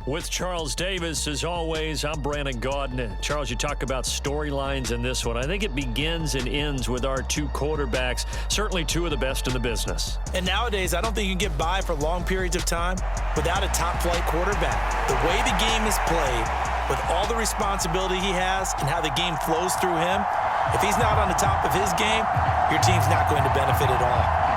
With Charles Davis, as always, I'm Brandon Gaudin. Charles, you talk about storylines in this one. I think it begins and ends with our two quarterbacks, certainly two of the best in the business. And nowadays, I don't think you can get by for long periods of time without a top-flight quarterback. The way the game is played, with all the responsibility he has and how the game flows through him, if he's not on the top of his game, your team's not going to benefit at all.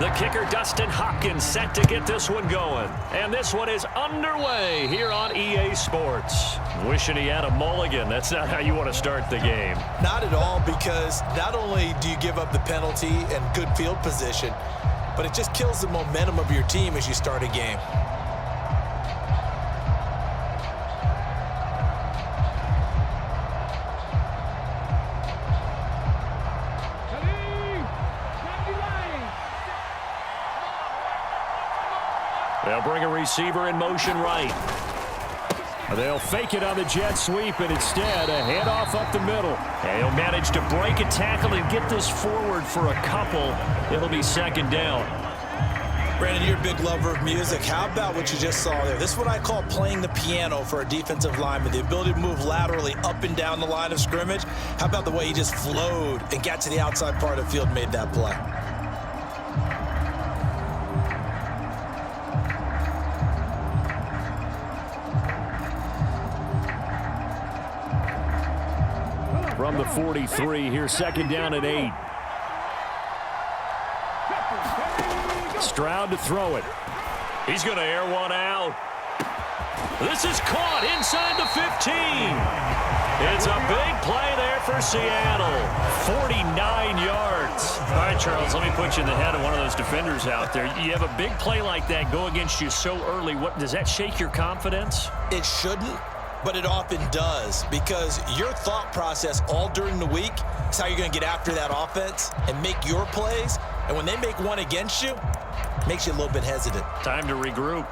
The kicker, Dustin Hopkins, set to get this one going. And this one is underway here on EA Sports. Wishing he had a mulligan. That's not how you want to start the game. Not at all, because not only do you give up the penalty and good field position, but it just kills the momentum of your team as you start a game. They'll bring a receiver in motion right. They'll fake it on the jet sweep, and instead a handoff up the middle. And he'll manage to break a tackle and get this forward for a couple. It'll be second down. Brandon, you're a big lover of music. How about what you just saw there? This is what I call playing the piano for a defensive lineman, the ability to move laterally up and down the line of scrimmage. How about the way he just flowed and got to the outside part of the field and made that play? From the 43, here's second down and 8. Stroud to throw it. He's going to air one out. This is caught inside the 15. It's a big play there for Seattle. 49 yards. All right, Charles, let me put you in the head of one of those defenders out there. You have a big play like that go against you so early. What does that shake your confidence? It shouldn't, but it often does, because your thought process all during the week is how you're going to get after that offense and make your plays. And when they make one against you, it makes you a little bit hesitant. Time to regroup.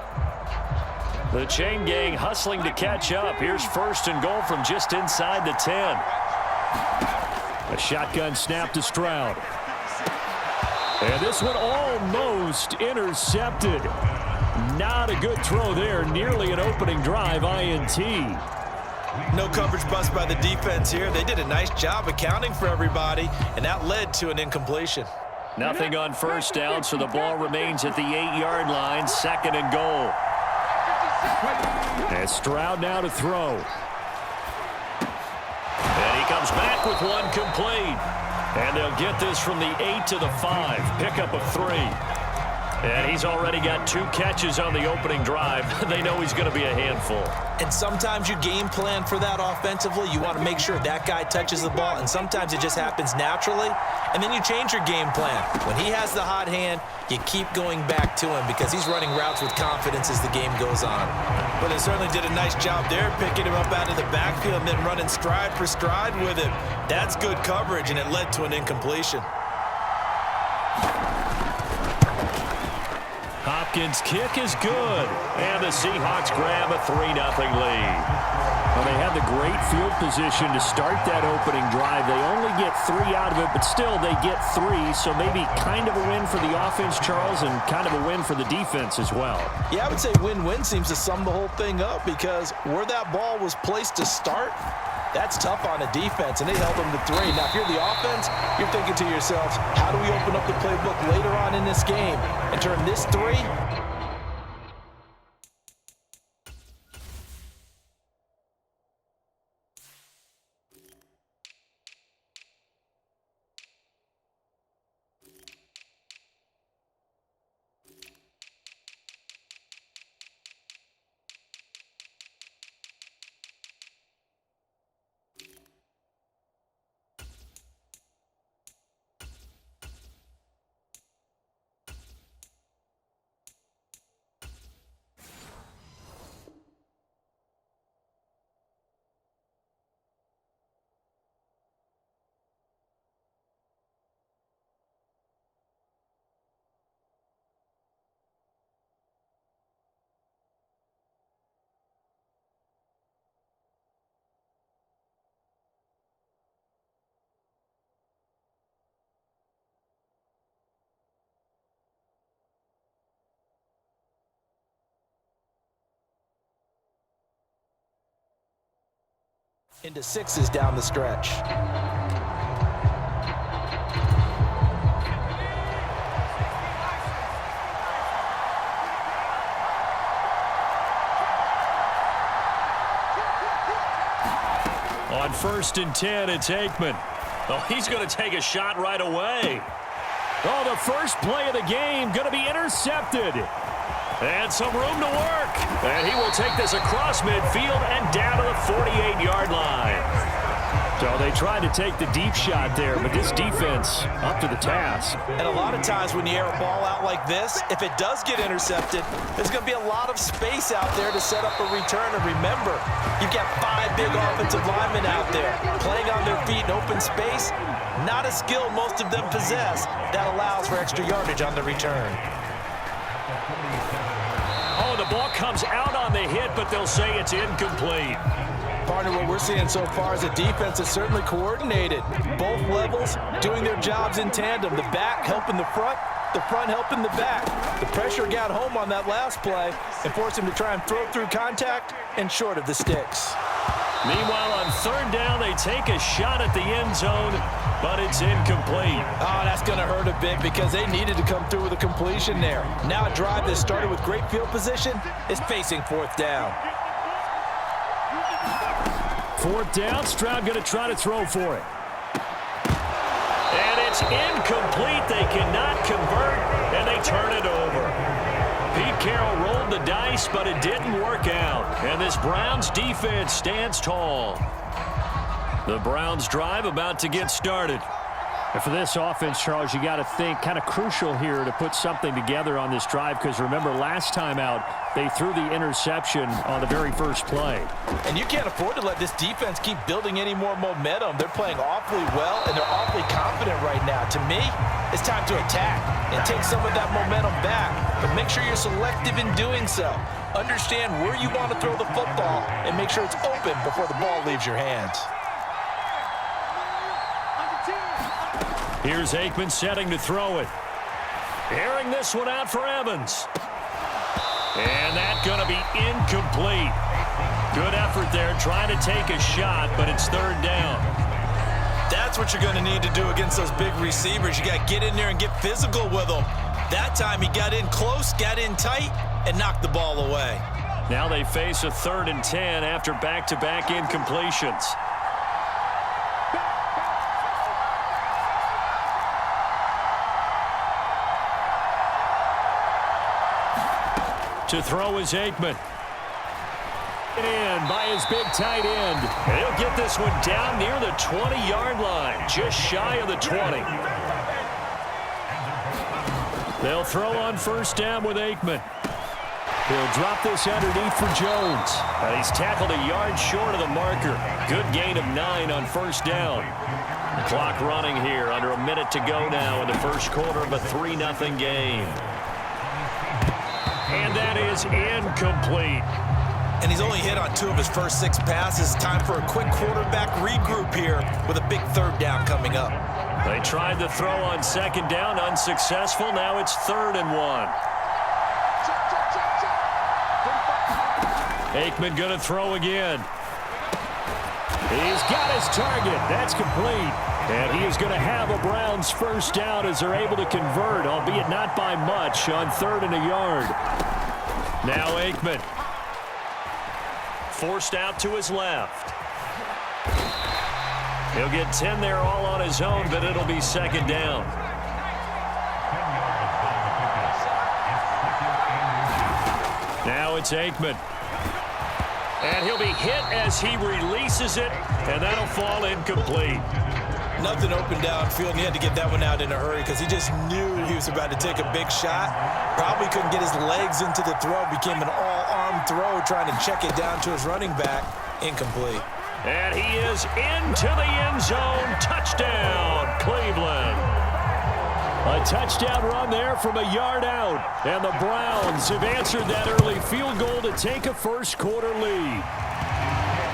The chain gang hustling to catch up. Here's first and goal from just inside the 10. A shotgun snap to Stroud. And this one almost intercepted. Not a good throw there. Nearly an opening drive INT. No coverage bust by the defense here. They did a nice job accounting for everybody, and that led to an incompletion. Nothing on first down, so the ball remains at the 8-yard line. Second and goal. And Stroud now to throw. And he comes back with one complete. And they'll get this from the 8 to the 5. Pickup of 3. And he's already got 2 catches on the opening drive. They know he's going to be a handful. And sometimes you game plan for that offensively. You want to make sure that guy touches the ball, and sometimes it just happens naturally. And then you change your game plan. When he has the hot hand, you keep going back to him because he's running routes with confidence as the game goes on. But they certainly did a nice job there, picking him up out of the backfield and then running stride for stride with him. That's good coverage, and it led to an incompletion. Hopkins' kick is good, and the Seahawks grab a 3-0 lead. Well, they had the great field position to start that opening drive. They only get 3 out of it, but still they get 3, so maybe kind of a win for the offense, Charles, and kind of a win for the defense as well. Yeah, I would say win-win seems to sum the whole thing up, because where that ball was placed to start, that's tough on a defense, and they held them to 3. Now, if you're the offense, you're thinking to yourselves, how do we open up the playbook later on in this game and turn this 3? into sixes down the stretch. On 1st and 10, it's Aikman. Oh, he's going to take a shot right away. Oh, the first play of the game going to be intercepted. And some room to work. And he will take this across midfield and down to the 48-yard line. So they tried to take the deep shot there, but this defense up to the task. And a lot of times when you air a ball out like this, if it does get intercepted, there's going to be a lot of space out there to set up a return. And remember, you've got 5 big offensive linemen out there playing on their feet in open space. Not a skill most of them possess that allows for extra yardage on the return. Oh, the ball comes out on the hit, but they'll say it's incomplete. Partner, what we're seeing so far is a defense that's certainly coordinated. Both levels doing their jobs in tandem. The back helping the front helping the back. The pressure got home on that last play and forced him to try and throw through contact and short of the sticks. Meanwhile, on 3rd down, they take a shot at the end zone, but it's incomplete. Oh, that's going to hurt a bit because they needed to come through with a completion there. Now a drive that started with great field position is facing 4th down. 4th down, Stroud going to try to throw for it. And it's incomplete. They cannot convert, and they turn it over. Pete Carroll rolled the dice, but it didn't work out. And this Browns defense stands tall. The Browns drive about to get started. And for this offense, Charles, you got to think kind of crucial here to put something together on this drive because remember last time out they threw the interception on the very first play. And you can't afford to let this defense keep building any more momentum. They're playing awfully well and they're awfully confident right now. To me, it's time to attack and take some of that momentum back, but make sure you're selective in doing so. Understand where you want to throw the football and make sure it's open before the ball leaves your hands. Here's Aikman setting to throw it. Airing this one out for Evans. And that's going to be incomplete. Good effort there trying to take a shot, but it's 3rd down. That's what you're going to need to do against those big receivers. You got to get in there and get physical with them. That time he got in close, got in tight, and knocked the ball away. Now they face a 3rd and 10 after back-to-back incompletions. To throw is Aikman. In by his big tight end. And he'll get this one down near the 20-yard line, just shy of the 20. They'll throw on 1st down with Aikman. He'll drop this underneath for Jones. And he's tackled a yard short of the marker. Good gain of 9 on 1st down. The clock running here, under a minute to go now in the first quarter of a 3-0 game. And that is incomplete. And he's only hit on 2 of his first 6 passes. Time for a quick quarterback regroup here with a big 3rd down coming up. They tried to throw on 2nd down, unsuccessful. Now it's 3rd and 1. Aikman going to throw again. He's got his target. That's complete. And he is going to have a Browns 1st down as they're able to convert, albeit not by much, on 3rd and a yard. Now Aikman. Forced out to his left. He'll get 10 there all on his own, but it'll be 2nd down. Now it's Aikman. And he'll be hit as he releases it, and that'll fall incomplete. Nothing open downfield, and he had to get that one out in a hurry because he just knew he was about to take a big shot. Probably couldn't get his legs into the throw. Became an all-arm throw, trying to check it down to his running back. Incomplete. And he is into the end zone. Touchdown, Cleveland. A touchdown run there from a yard out. And the Browns have answered that early field goal to take a first quarter lead.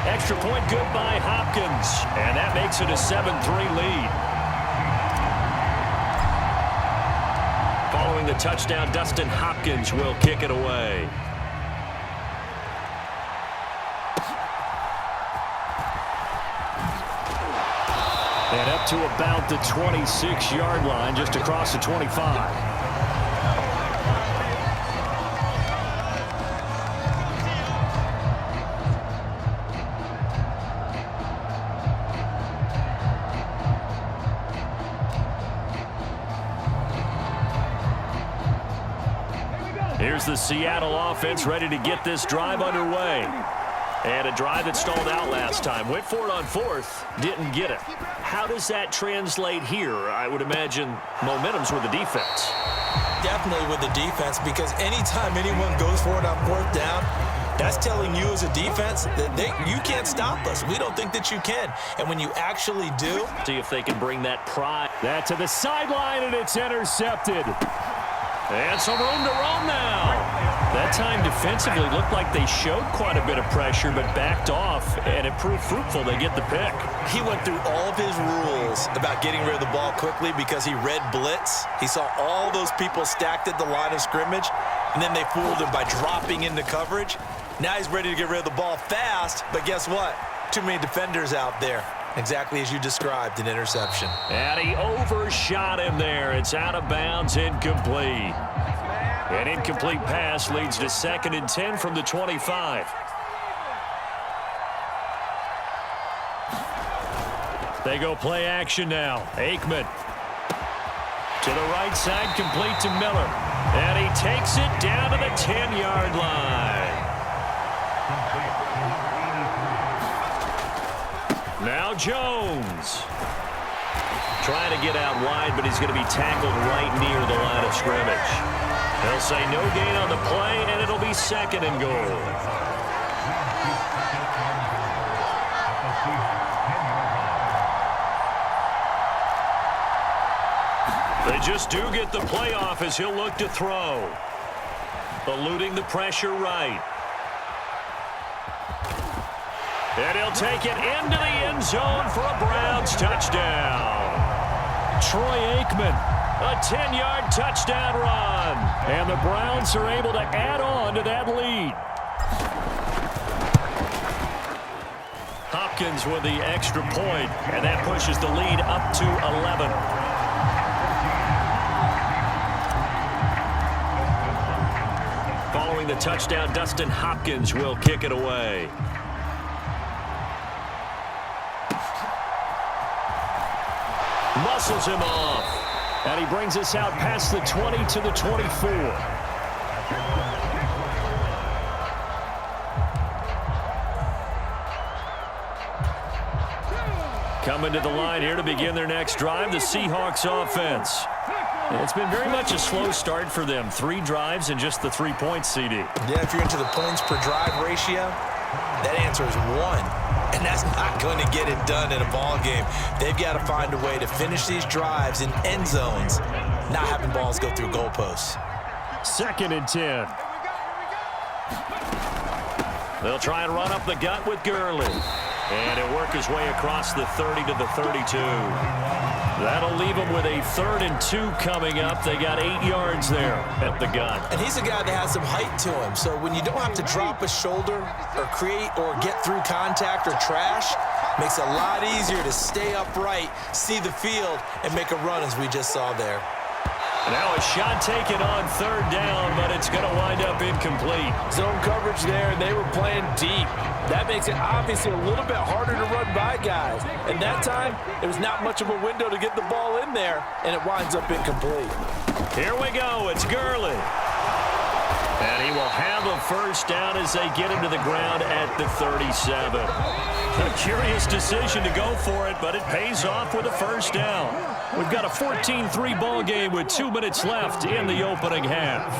Extra point good by Hopkins. And that makes it a 7-3 lead. Following the touchdown, Dustin Hopkins will kick it away. And up to about the 26-yard line, just across the 25. Here's the Seattle offense ready to get this drive underway. And a drive that stalled out last time. Went for it on fourth, didn't get it. How does that translate here? I would imagine momentum's with the defense. Definitely with the defense, because anytime anyone goes for it on fourth down, that's telling you as a defense that you can't stop us. We don't think that you can. And when you actually do, see if they can bring that pride. That to the sideline, and it's intercepted. And some room to roam now. That time defensively looked like they showed quite a bit of pressure, but backed off, and it proved fruitful. They get the pick. He went through all of his rules about getting rid of the ball quickly because he read blitz. He saw all those people stacked at the line of scrimmage, and then they fooled him by dropping into coverage. Now he's ready to get rid of the ball fast, but guess what? Too many defenders out there. Exactly as you described, an interception. And he overshot him there. It's out of bounds, incomplete. An incomplete pass leads to 2nd and 10 from the 25. They go play action now. Aikman to the right side, complete to Miller. And he takes it down to the 10-yard line. Now Jones. Trying to get out wide, but he's going to be tackled right near the line of scrimmage. They'll say no gain on the play, and it'll be 2nd and goal. They just do get the playoff as he'll look to throw. Eluding the pressure right. And he'll take it into the end zone for a Browns touchdown. Troy Aikman, a 10-yard touchdown run. And the Browns are able to add on to that lead. Hopkins with the extra point, and that pushes the lead up to 11. Following the touchdown, Dustin Hopkins will kick it away. Muscles him off. And he brings us out past the 20 to the 24. Coming to the line here to begin their next drive, the Seahawks offense. And it's been very much a slow start for them. 3 drives and just the 3 points, CD. Yeah, if you're into the points per drive ratio, that answer is 1. And that's not going to get it done in a ball game. They've got to find a way to finish these drives in end zones, not having balls go through goalposts. 2nd and 10. They'll try and run up the gut with Gurley. And he'll work his way across the 30 to the 32. That'll leave him with a 3rd and 2 coming up. They got 8 yards there at the gun. And he's a guy that has some height to him. So when you don't have to drop a shoulder or create or get through contact or trash, makes it a lot easier to stay upright, see the field, and make a run as we just saw there. Now a shot taken on 3rd down, but it's going to wind up incomplete. Zone coverage there, and they were playing deep. That makes it obviously a little bit harder to run by guys. And that time, there was not much of a window to get the ball in there, and it winds up incomplete. Here we go. It's Gurley. And he will have a 1st down as they get him to the ground at the 37. A curious decision to go for it, but it pays off with a 1st down. We've got a 14-3 ball game with 2 minutes left in the opening half.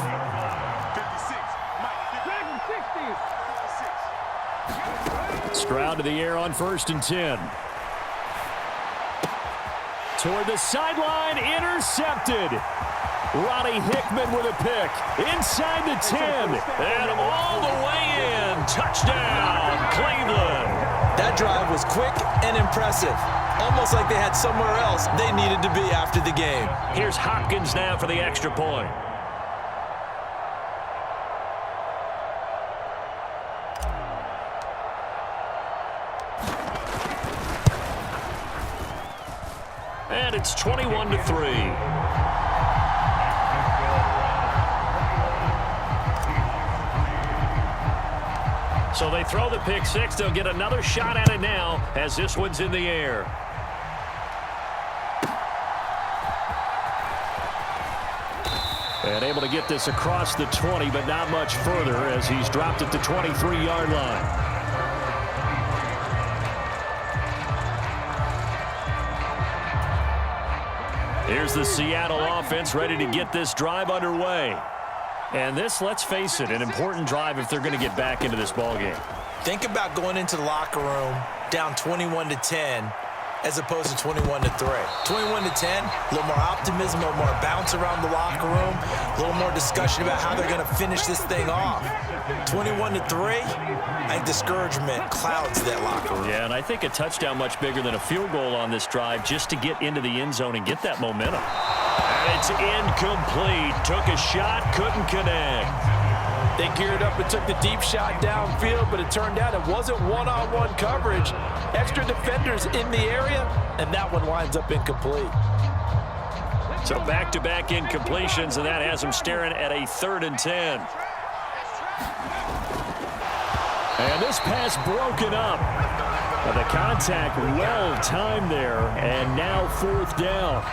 Stroud to the air on 1st and 10. Toward the sideline, intercepted. Roddy Hickman with a pick. Inside the 10. And all the way in. Touchdown, Cleveland. That drive was quick and impressive. Almost like they had somewhere else they needed to be after the game. Here's Hopkins now for the extra point. And it's 21-3. So they throw the pick six. They'll get another shot at it now as this one's in the air. And able to get this across the 20, but not much further as he's dropped at the 23-yard line. Here's the Seattle offense ready to get this drive underway. And this, let's face it, an important drive if they're going to get back into this ballgame. Think about going into the locker room down 21-10 as opposed to 21-3. 21-10, a little more optimism, a little more bounce around the locker room, a little more discussion about how they're going to finish this thing off. 21-3, I think discouragement clouds that locker room. Yeah, and I think a touchdown much bigger than a field goal on this drive just to get into the end zone and get that momentum. And it's incomplete. Took a shot, couldn't connect. They geared up and took the deep shot downfield, but it turned out it wasn't one-on-one coverage. Extra defenders in the area, and that one winds up incomplete. So back-to-back incompletions, and that has them staring at a 3rd and 10. And this pass broken up. The contact well-timed there, and now 4th down.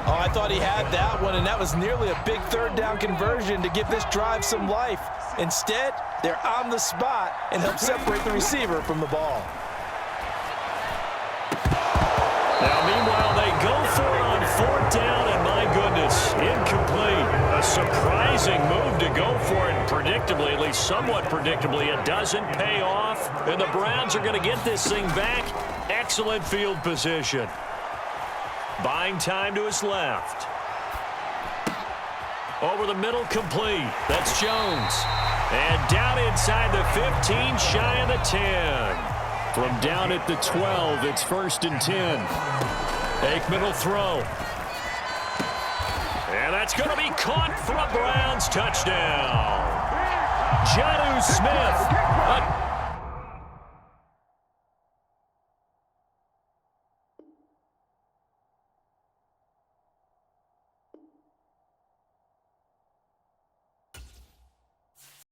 Oh, I thought he had that one, and that was nearly a big 3rd down conversion to give this drive some life. Instead, they're on the spot and help separate the receiver from the ball. Now, meanwhile, they go for it on 4th down, and my goodness, incomplete. A surprising move to go for it, predictably, at least somewhat predictably. It doesn't pay off, and the Browns are going to get this thing back. Excellent field position. Buying time to his left. Over the middle, complete. That's Jones. And down inside the 15, shy of the 10. From down at the 12, it's 1st and 10. Aikman will throw. And that's going to be caught for a Browns touchdown. Jonnu Smith.